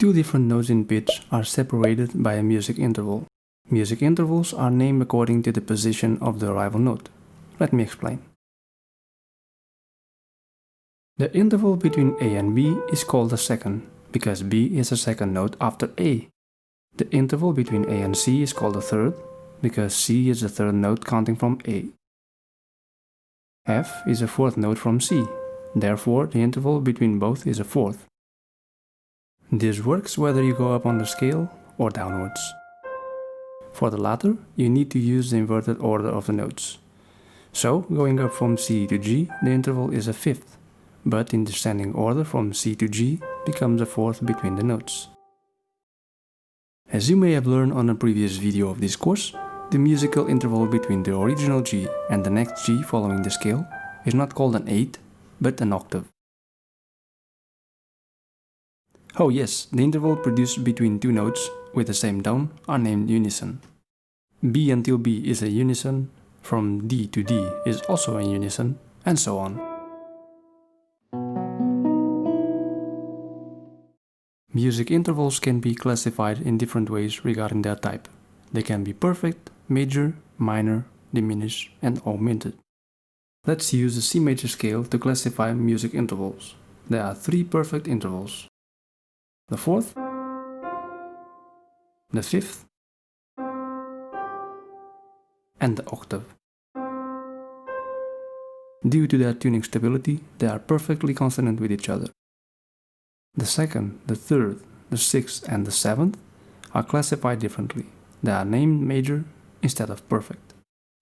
Two different notes in pitch are separated by a music interval. Music intervals are named according to the position of the rival note. Let me explain. The interval between A and B is called a second, because B is a second note after A. The interval between A and C is called a third, because C is the third note counting from A. F is a fourth note from C, therefore the interval between both is a fourth. This works whether you go up on the scale or downwards. For the latter, you need to use the inverted order of the notes. So, going up from C to G, the interval is a fifth, but in descending order from C to G becomes a fourth between the notes. As you may have learned on a previous video of this course, the musical interval between the original G and the next G following the scale is not called an eighth, but an octave. Oh yes, the interval produced between two notes with the same tone are named unison. B until B is a unison, from D to D is also a unison, and so on. Music intervals can be classified in different ways regarding their type. They can be perfect, major, minor, diminished, and augmented. Let's use the C major scale to classify music intervals. There are three perfect intervals: the fourth, the fifth, and the octave. Due to their tuning stability, they are perfectly consonant with each other. The second, the third, the sixth, and the seventh are classified differently. They are named major instead of perfect.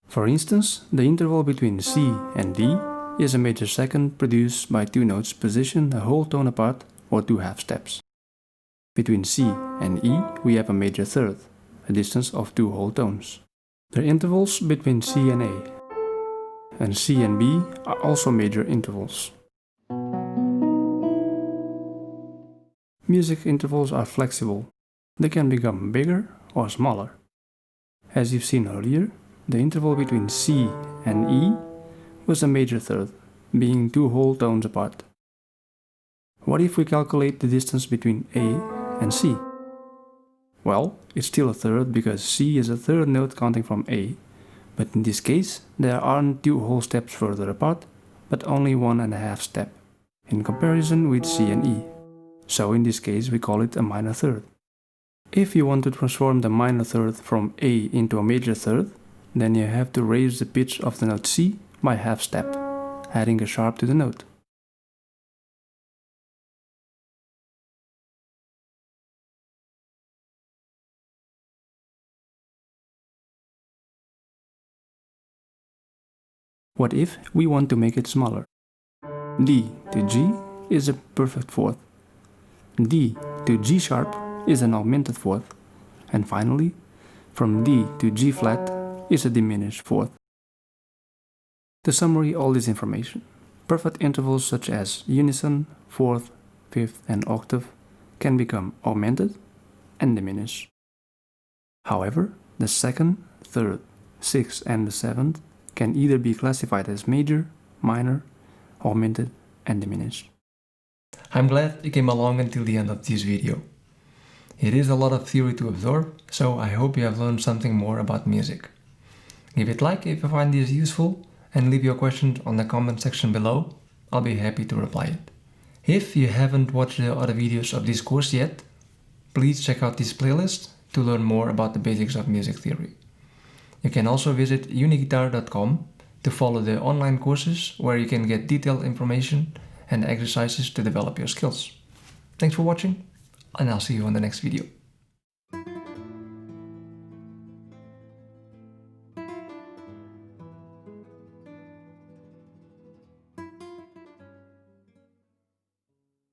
For instance, the interval between C and D is a major second produced by two notes positioned a whole tone apart or two half steps. Between C and E, we have a major third, a distance of two whole tones. The intervals between C and A and C and B are also major intervals. Music intervals are flexible. They can become bigger or smaller. As you've seen earlier, the interval between C and E was a major third, being two whole tones apart. What if we calculate the distance between A and C? Well, it's still a third because C is a third note counting from A, but in this case there aren't two whole steps further apart, but only 1.5 step, in comparison with C and E. So in this case we call it a minor third. If you want to transform the minor third from A into a major third, then you have to raise the pitch of the note C by half step, adding a sharp to the note. What if we want to make it smaller? D to G is a perfect fourth. D to G sharp is an augmented fourth. And finally, from D to G flat is a diminished fourth. To summarize all this information, perfect intervals such as unison, fourth, fifth, and octave can become augmented and diminished. However, the second, third, sixth, and the seventh can either be classified as major, minor, augmented, and diminished. I'm glad you came along until the end of this video. It is a lot of theory to absorb, so I hope you have learned something more about music. Give it a like if you find this useful, and leave your questions on the comment section below. I'll be happy to reply it. If you haven't watched the other videos of this course yet, please check out this playlist to learn more about the basics of music theory. You can also visit UniGuitar.com to follow the online courses where you can get detailed information and exercises to develop your skills. Thanks for watching, and I'll see you on the next video.